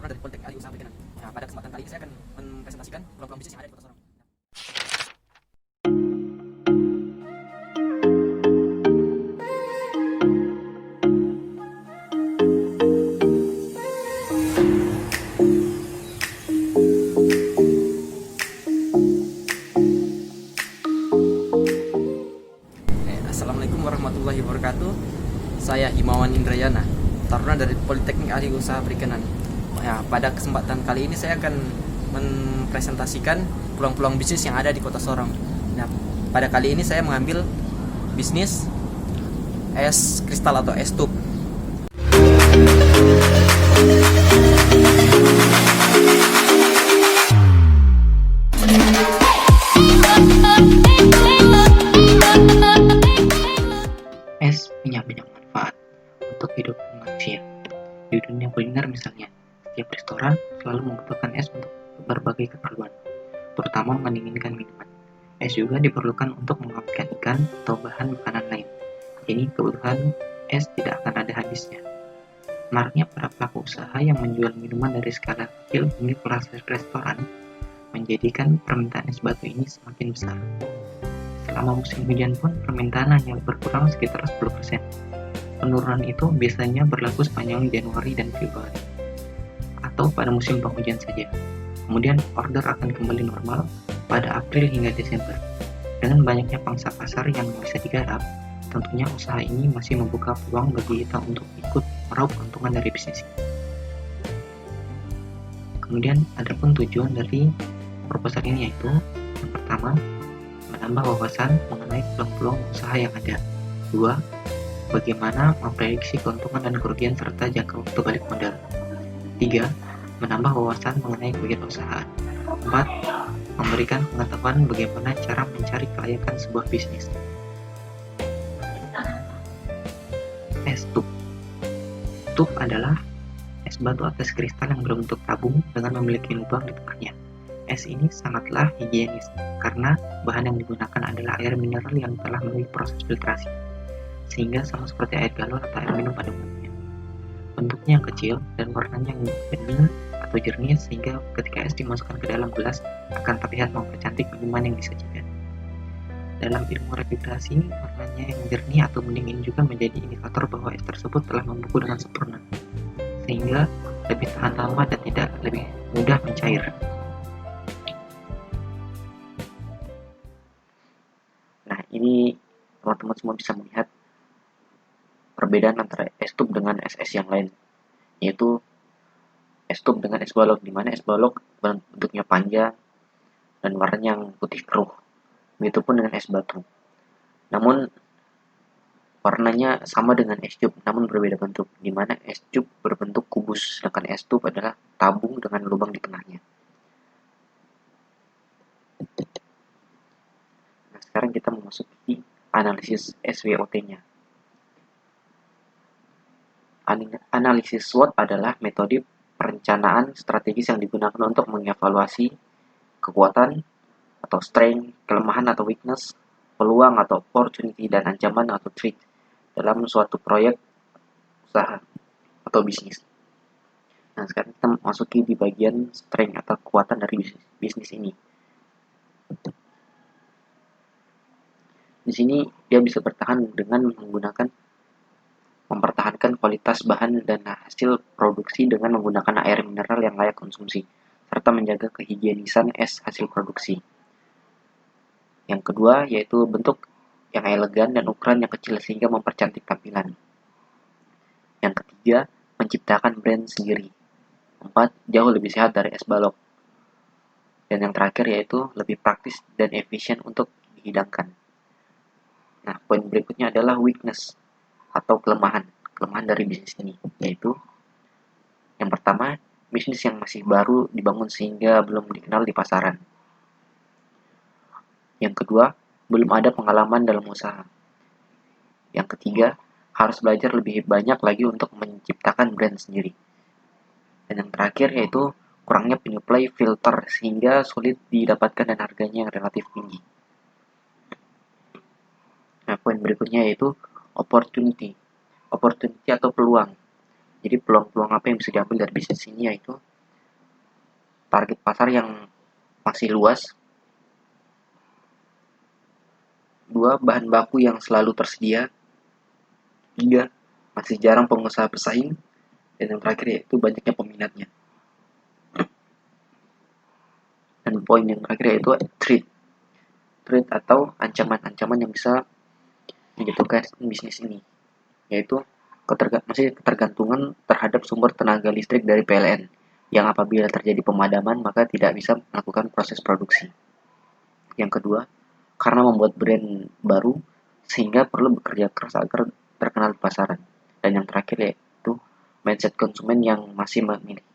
Taruna dari Politeknik Ahli Usaha Perikanan. Nah, pada kesempatan kali ini saya akan mempresentasikan peluang-peluang bisnis yang ada di Kota Sorong. Assalamualaikum warahmatullahi wabarakatuh. Saya Himawan Indrayana, Taruna dari Politeknik Ahli Usaha Perikanan. Nah, pada kesempatan kali ini saya akan mempresentasikan peluang-peluang bisnis yang ada di Kota Sorong. Nah, pada kali ini saya mengambil bisnis es kristal atau es tub. Es punya banyak manfaat untuk hidup manusia. Di dunia kuliner misalnya, setiap restoran selalu membutuhkan es untuk berbagai keperluan, terutama mendinginkan minuman. Es juga diperlukan untuk mengawetkan ikan atau bahan makanan lain. Jadi kebutuhan es tidak akan ada habisnya. Menariknya, para pelaku usaha yang menjual minuman dari skala kecil hingga kelas restoran menjadikan permintaan es batu ini semakin besar. Selama musim hujan pun permintaan hanya berkurang sekitar 10%. Penurunan itu biasanya berlaku sepanjang Januari dan Februari, atau pada musim penghujan saja. Kemudian order akan kembali normal pada April hingga Desember. Dengan banyaknya pangsa pasar yang bisa digarap, tentunya usaha ini masih membuka peluang bagi kita untuk ikut meraup keuntungan dari bisnis ini. Kemudian adapun tujuan dari proposal ini yaitu yang pertama, menambah wawasan mengenai peluang-peluang usaha yang ada. 2. Bagaimana memprediksi keuntungan dan kerugian serta jangka waktu balik modal. 3. Menambah wawasan mengenai kewirausahaan. 4. Memberikan pengetahuan bagaimana cara mencari kelayakan sebuah bisnis. Es tub. Tub adalah es batu atau es kristal yang berbentuk tabung dengan memiliki lubang di tengahnya. Es ini sangatlah higienis karena bahan yang digunakan adalah air mineral yang telah melalui proses filtrasi, sehingga sama seperti air galon atau air minum pada umumnya. Bentuknya yang kecil dan warnanya yang bening atau jernih, sehingga ketika es dimasukkan ke dalam gelas akan terlihat mempercantik minuman yang disajikan. Dalam ilmu refrigerasi, warnanya yang jernih atau bening ini juga menjadi indikator bahwa es tersebut telah membeku dengan sempurna, sehingga lebih tahan lama dan tidak lebih mudah mencair. Nah, ini teman-teman semua bisa melihat perbedaan antara es tub dengan es yang lain, yaitu es tub dengan es balok, di mana es balok bentuknya panjang dan warnanya yang putih keruh. Begitupun dengan es batu. Namun warnanya sama dengan es tub, namun berbeda bentuk, di mana es tub berbentuk kubus, sedangkan es tub adalah tabung dengan lubang di tengahnya. Nah, sekarang kita memasuki analisis SWOT-nya. Analisis SWOT adalah metode perencanaan strategis yang digunakan untuk mengevaluasi kekuatan atau strength, kelemahan atau weakness, peluang atau opportunity, dan ancaman atau threat dalam suatu proyek usaha atau bisnis. Nah, sekarang kita masuki di bagian strength atau kekuatan dari bisnis ini. Di sini dia bisa bertahan dengan mempertahankan kualitas bahan dan hasil produksi dengan menggunakan air mineral yang layak konsumsi, serta menjaga kehigienisan es hasil produksi. Yang kedua yaitu bentuk yang elegan dan ukuran yang kecil sehingga mempercantik tampilan. Yang ketiga, menciptakan brand sendiri. 4. Jauh lebih sehat dari es balok. Dan yang terakhir yaitu lebih praktis dan efisien untuk dihidangkan. Nah, poin berikutnya adalah weakness atau kelemahan dari bisnis ini, yaitu yang pertama, bisnis yang masih baru dibangun sehingga belum dikenal di pasaran. Yang kedua, belum ada pengalaman dalam usaha. Yang ketiga, harus belajar lebih banyak lagi untuk menciptakan brand sendiri. Dan yang terakhir yaitu kurangnya penyuplai filter sehingga sulit didapatkan dan harganya yang relatif tinggi. Nah, poin berikutnya yaitu opportunity atau peluang. Jadi peluang-peluang apa yang bisa diambil dari bisnis ini yaitu target pasar yang masih luas. 2. Bahan baku yang selalu tersedia. 3. Masih jarang pengusaha bersaing. Dan yang terakhir yaitu banyaknya peminatnya. Dan poin yang terakhir yaitu threat atau ancaman-ancaman yang bisa menjatuhkan bisnis ini, yaitu ketergantungan terhadap sumber tenaga listrik dari PLN, yang apabila terjadi pemadaman maka tidak bisa melakukan proses produksi. Yang kedua, karena membuat brand baru sehingga perlu bekerja keras agar terkenal di pasaran. Dan yang terakhir yaitu mindset konsumen yang masih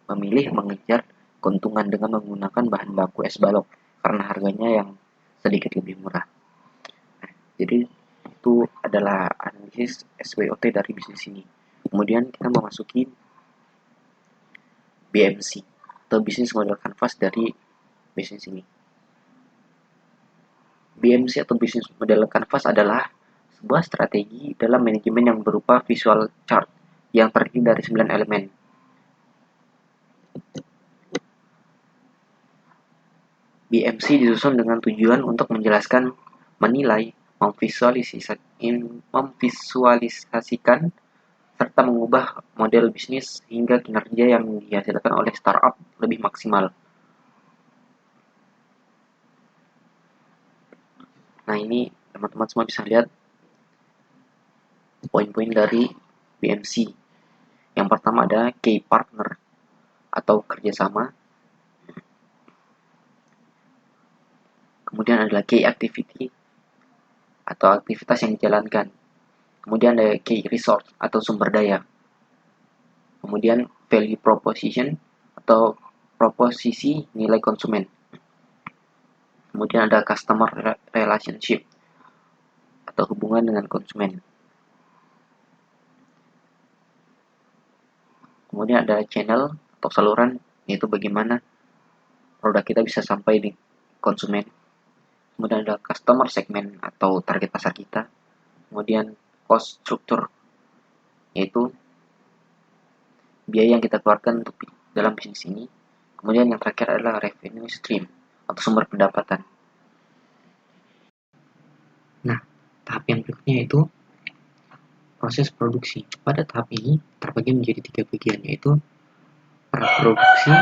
memilih mengejar keuntungan dengan menggunakan bahan baku es balok karena harganya yang sedikit lebih murah. Jadi itu adalah analisis SWOT dari bisnis ini. Kemudian kita memasuki BMC atau Business Model Canvas dari bisnis ini. BMC atau Business Model Canvas adalah sebuah strategi dalam manajemen yang berupa visual chart yang terdiri dari 9 elemen. BMC disusun dengan tujuan untuk menjelaskan, menilai, memvisualisasikan, serta mengubah model bisnis hingga kinerja yang dihasilkan oleh startup lebih maksimal. Nah, ini teman-teman semua bisa lihat poin-poin dari BMC. Yang pertama ada key partner atau kerjasama. Kemudian adalah key activity atau aktivitas yang dijalankan. Kemudian ada key resource atau sumber daya. Kemudian value proposition atau proposisi nilai konsumen. Kemudian ada customer relationship atau hubungan dengan konsumen. Kemudian ada channel atau saluran, yaitu bagaimana produk kita bisa sampai di konsumen. Kemudian ada customer segment atau target pasar kita. Kemudian cost structure, yaitu biaya yang kita keluarkan untuk dalam bisnis ini. Kemudian yang terakhir adalah revenue stream atau sumber pendapatan. Nah, tahap yang berikutnya yaitu proses produksi. Pada tahap ini terbagi menjadi 3 bagian, yaitu praproduksi,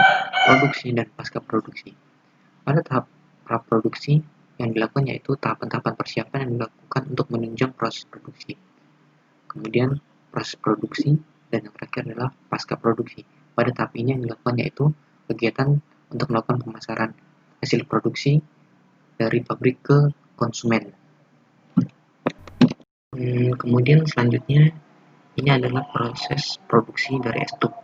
produksi, dan pasca produksi. Pada tahap praproduksi yang dilakukan yaitu tahapan-tahapan persiapan yang dilakukan untuk menunjang proses produksi. Kemudian proses produksi, dan yang terakhir adalah pasca produksi. Pada tahap ini yang dilakukan yaitu kegiatan untuk melakukan pemasaran hasil produksi dari pabrik ke konsumen. Kemudian selanjutnya ini adalah proses produksi dari es tub.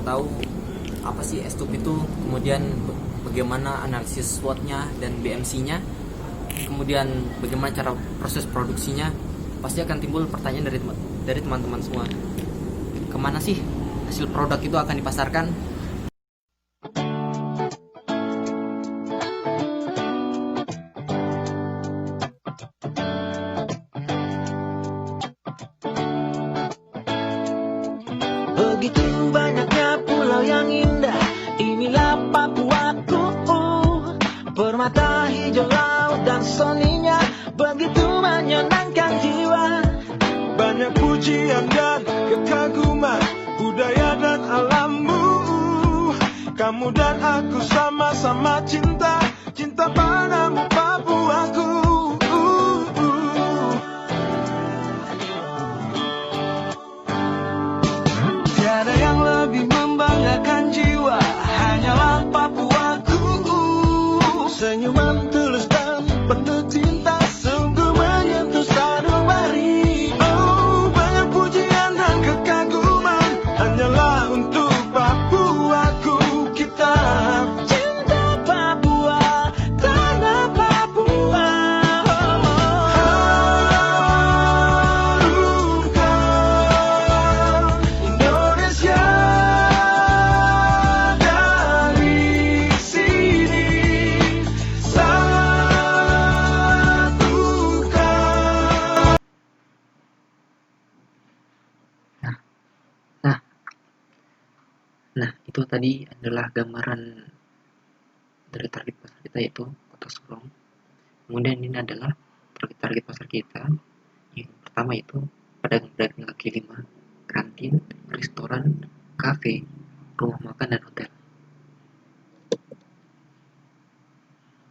mau tahu apa sih S2P itu, kemudian bagaimana analisis SWOT-nya dan BMC-nya, kemudian bagaimana cara proses produksinya, pasti akan timbul pertanyaan dari teman-teman semua. Kemana sih hasil produk itu akan dipasarkan? Begitu banyaknya pulau yang indah, inilah Papuaku. Permata hijau laut dan soninya begitu menyenangkan jiwa. Banyak pujian dan kekaguman budaya dan alammu. Kamu dan aku sama-sama cinta, cinta padamu Papuaku. Tiada yang lebih membanggakan jiwa, hanyalah Papuaku. Senyuman tulus dan penuh cinta, sungguh menyentuh sanubari. Oh, banyak pujian dan kekaguman, hanyalah untuk Papuaku. Kita cinta Papua, tanah Papua. Harumkan Indonesia dari sini, satukan. Nah, itu tadi adalah gambaran dari target pasar kita, yaitu Kota Sorong. Kemudian ini adalah target pasar kita. Yang pertama itu pedagang kaki lima, kantin, restoran, kafe, rumah makan, dan hotel.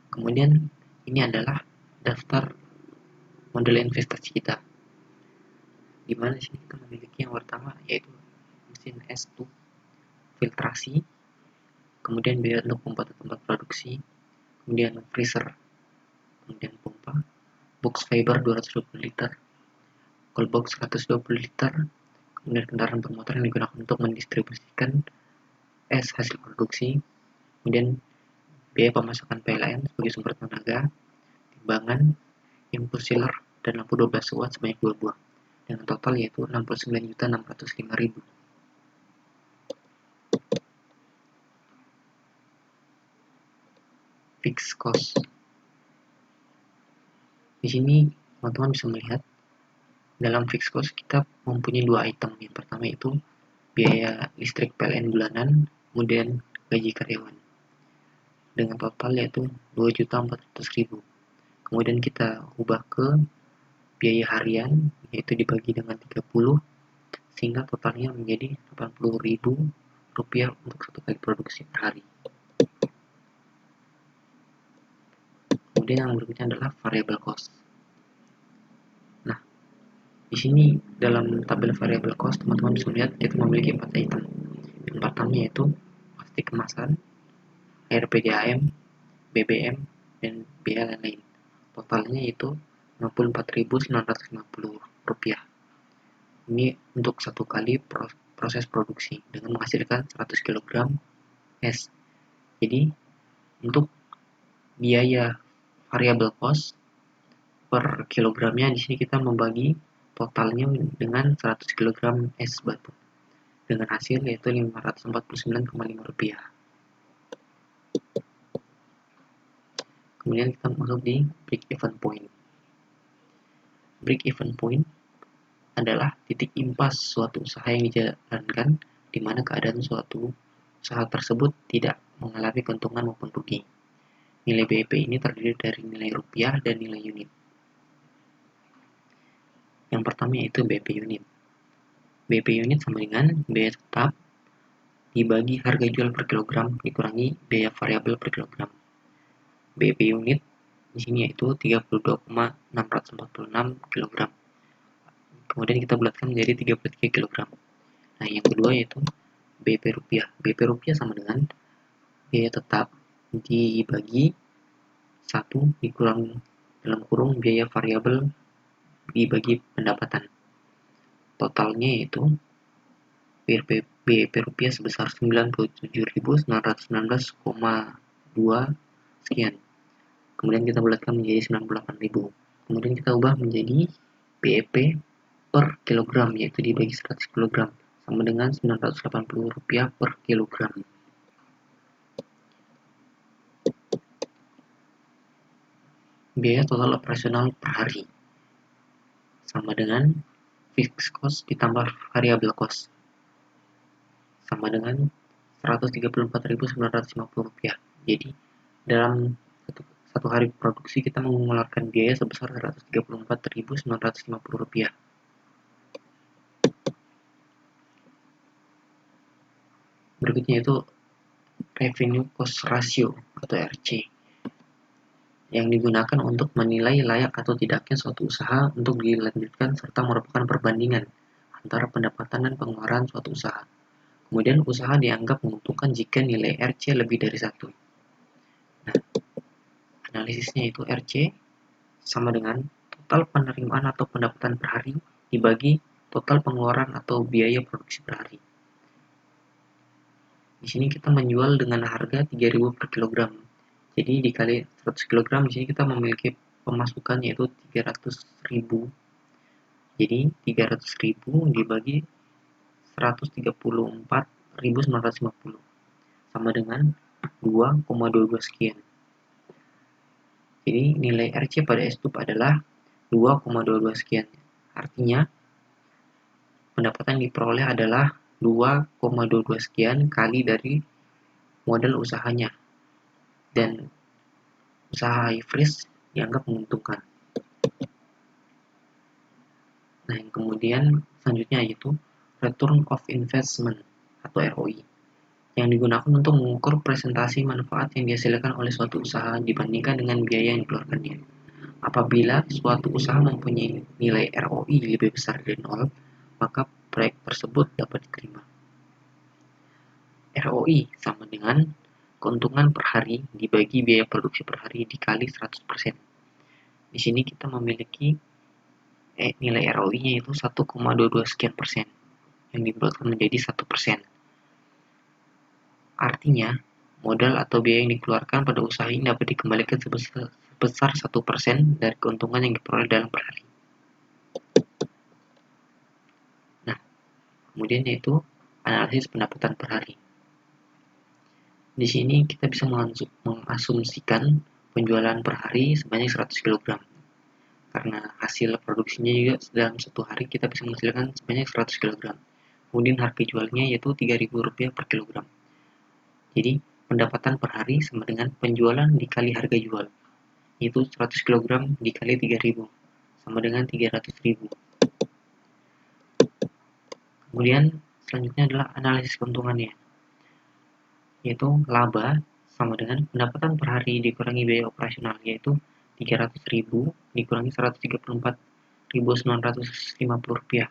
Kemudian ini adalah daftar model investasi kita, di mana sini kita memiliki yang pertama yaitu mesin S2 filtrasi, kemudian biaya untuk membuat tempat produksi, kemudian freezer, kemudian pompa, box fiber 220 liter, cold box 120 liter, kemudian kendaraan bermotor yang digunakan untuk mendistribusikan es hasil produksi, kemudian biaya pemasukan PLN sebagai sumber tenaga, timbangan, input chiller, dan lampu 12 watt sebanyak 2 buah, dengan total yaitu 69.605.000. Fixed cost. Di sini teman-teman bisa melihat dalam fixed cost kita mempunyai dua item. Yang pertama itu biaya listrik PLN bulanan, kemudian gaji karyawan dengan total yaitu 2.400.000. Kemudian kita ubah ke biaya harian, yaitu dibagi dengan 30, sehingga totalnya menjadi Rp80.000 untuk satu kali produksi per hari. Kemudian yang berikutnya adalah variable cost. Nah, di sini dalam tabel variable cost teman-teman bisa melihat kita memiliki 4 item. Yang pertama yaitu plastik kemasan, air PDAM, BBM, dan biaya lain-lain. Totalnya yaitu Rp64.950. Ini untuk satu kali proses produksi dengan menghasilkan 100 kg es. Jadi untuk biaya variable cost per kilogramnya di sini kita membagi totalnya dengan 100 kg es batu dengan hasil yaitu Rp549,5. Kemudian kita masuk di break even point. Break even point adalah titik impas suatu usaha yang dijalankan di mana keadaan suatu usaha tersebut tidak mengalami keuntungan maupun rugi. Nilai BIP ini terdiri dari nilai rupiah dan nilai unit. Yang pertama yaitu BIP unit. BIP unit sama dengan biaya tetap dibagi harga jual per kilogram dikurangi biaya variabel per kilogram. BIP unit di sini yaitu 32,646 kg. Kemudian kita bulatkan menjadi 33 kg. Nah, yang kedua yaitu BIP rupiah. BIP rupiah sama dengan biaya tetap dibagi 1 dikurang dalam kurung biaya variabel dibagi pendapatan. Totalnya yaitu BEP rupiah sebesar 97.919,2 sekian. Kemudian kita bulatkan menjadi 98.000. Kemudian kita ubah menjadi BEP per kilogram, yaitu dibagi 100 kg, sama dengan Rp980 per kilogram. Biaya total operasional per hari sama dengan fixed cost ditambah variable cost, sama dengan Rp134.950. Jadi dalam satu hari produksi kita mengeluarkan biaya sebesar Rp134.950. Berikutnya itu revenue cost ratio atau RC, yang digunakan untuk menilai layak atau tidaknya suatu usaha untuk dilanjutkan serta merupakan perbandingan antara pendapatan dan pengeluaran suatu usaha. Kemudian usaha dianggap menguntungkan jika nilai RC lebih dari 1. Nah, analisisnya itu RC sama dengan total penerimaan atau pendapatan per hari dibagi total pengeluaran atau biaya produksi per hari. Di sini kita menjual dengan harga 3.000 per kilogram. Jadi dikali 100 kg di sini kita memiliki pemasukan yaitu 300.000. Jadi 300.000 dibagi 134.950 sama dengan 2,22 sekian. Jadi nilai RC pada S-tube adalah 2,22 sekian. Artinya pendapatan diperoleh adalah 2,22 sekian kali dari modal usahanya, dan usaha high freeze dianggap menguntungkan. Nah, yang kemudian selanjutnya yaitu return of investment atau ROI, yang digunakan untuk mengukur presentasi manfaat yang dihasilkan oleh suatu usaha dibandingkan dengan biaya yang dikeluarkannya. Apabila suatu usaha mempunyai nilai ROI lebih besar dari 0, maka proyek tersebut dapat diterima. ROI sama dengan keuntungan per hari dibagi biaya produksi per hari dikali 100%. Di sini kita memiliki nilai ROI-nya itu 1,22 sekian persen, yang dibulatkan menjadi 1%. Artinya, modal atau biaya yang dikeluarkan pada usaha ini dapat dikembalikan sebesar 1% dari keuntungan yang diperoleh dalam per hari. Nah, kemudian yaitu analisis pendapatan per hari. Di sini kita bisa mengasumsikan penjualan per hari sebanyak 100 kg. Karena hasil produksinya juga dalam satu hari kita bisa menghasilkan sebanyak 100 kg. Kemudian harga jualnya yaitu Rp3.000 per kilogram. Jadi pendapatan per hari sama dengan penjualan dikali harga jual, yaitu 100 kg dikali 3.000 sama dengan 300.000. Kemudian selanjutnya adalah analisis keuntungannya, yaitu laba sama dengan pendapatan per hari dikurangi biaya operasional, yaitu 300.000 dikurangi Rp134.950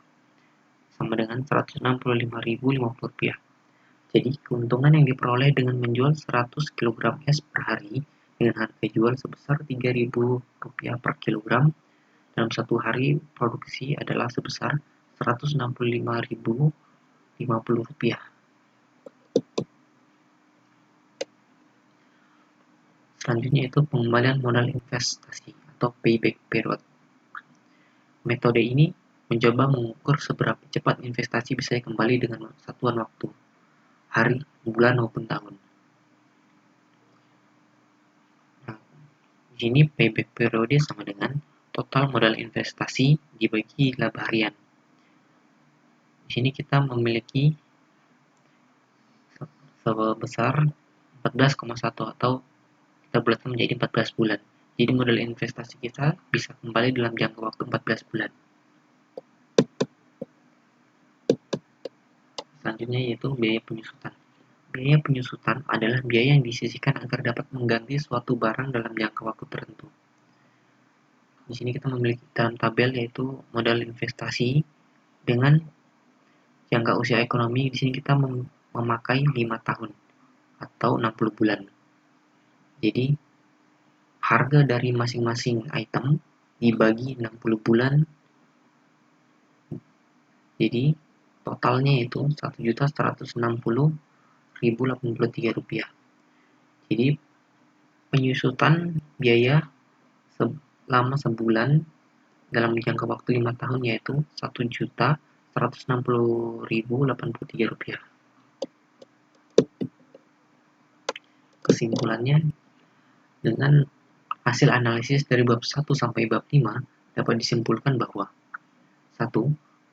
sama dengan Rp165.050. Jadi keuntungan yang diperoleh dengan menjual 100 kg es per hari dengan harga jual sebesar Rp3.000 per kilogram dalam satu hari produksi adalah sebesar Rp165.050. Selanjutnya itu pengembalian modal investasi atau payback period. Metode ini mencoba mengukur seberapa cepat investasi bisa kembali dengan satuan waktu, hari, bulan, maupun tahun. Nah, di sini payback period sama dengan total modal investasi dibagi laba harian. Di sini kita memiliki sebesar 14,1 atau kita bulatkan menjadi 14 bulan. Jadi modal investasi kita bisa kembali dalam jangka waktu 14 bulan. Selanjutnya yaitu biaya penyusutan. Biaya penyusutan adalah biaya yang disisihkan agar dapat mengganti suatu barang dalam jangka waktu tertentu. Di sini kita memiliki dalam tabel yaitu modal investasi dengan jangka usia ekonomi. Di sini kita memakai 5 tahun atau 60 bulan. Jadi harga dari masing-masing item dibagi 60 bulan. Jadi Totalnya itu Rp1.160.083. Jadi penyusutan biaya selama sebulan dalam jangka waktu 5 tahun yaitu Rp1.160.083. Kesimpulannya, dengan hasil analisis dari bab 1 sampai bab 5 dapat disimpulkan bahwa 1.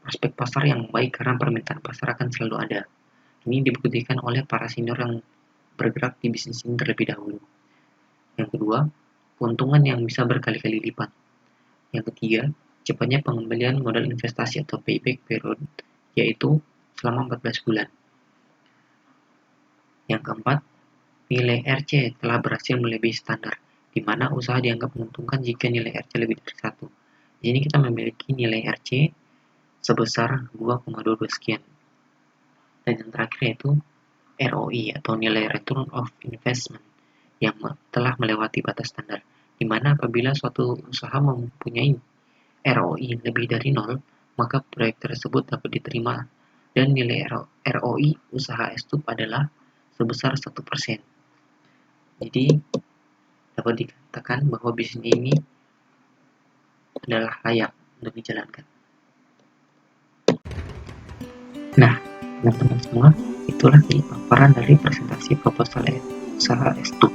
Prospek pasar yang baik karena permintaan pasar akan selalu ada. Ini dibuktikan oleh para senior yang bergerak di bisnis ini terlebih dahulu. Yang kedua, keuntungan yang bisa berkali-kali lipat. Yang ketiga, cepatnya pengembalian modal investasi atau payback period, yaitu selama 14 bulan. Yang keempat, nilai RC telah berhasil melebihi standar, di mana usaha dianggap menguntungkan jika nilai RC lebih dari 1. Di sini kita memiliki nilai RC sebesar 2,22 sekian. Dan yang terakhir yaitu ROI atau nilai Return of Investment yang telah melewati batas standar, di mana apabila suatu usaha mempunyai ROI lebih dari 0, maka proyek tersebut dapat diterima dan nilai ROI usaha S-Tube adalah sebesar 1%. Jadi dapat dikatakan bahwa bisnis ini adalah layak untuk dijalankan. Nah, teman-teman semua, itulah paparan dari presentasi proposal usaha S-Tube.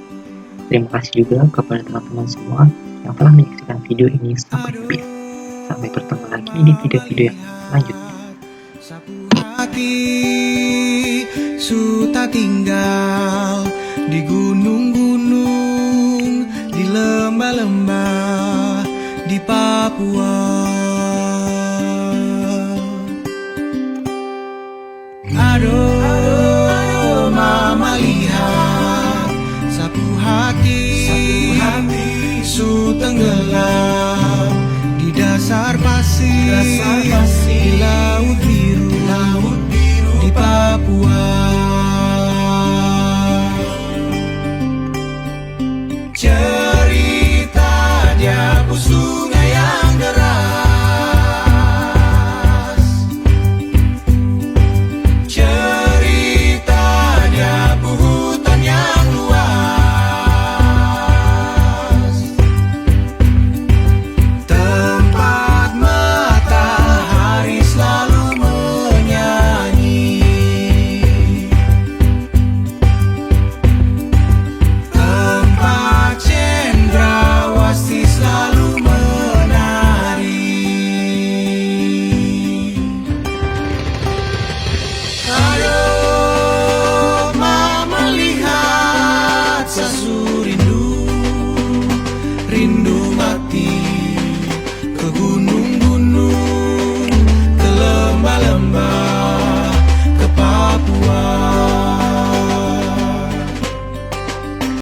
Terima kasih juga kepada teman-teman semua yang telah menyaksikan video ini sampai habis. Sampai bertemu lagi di video-video yang selanjutnya. Hati suta tinggal di gunung-gunung, di lembah-lembah, di Papua. Aduh, mama lihat sapu hati su tenggelam di dasar pasir.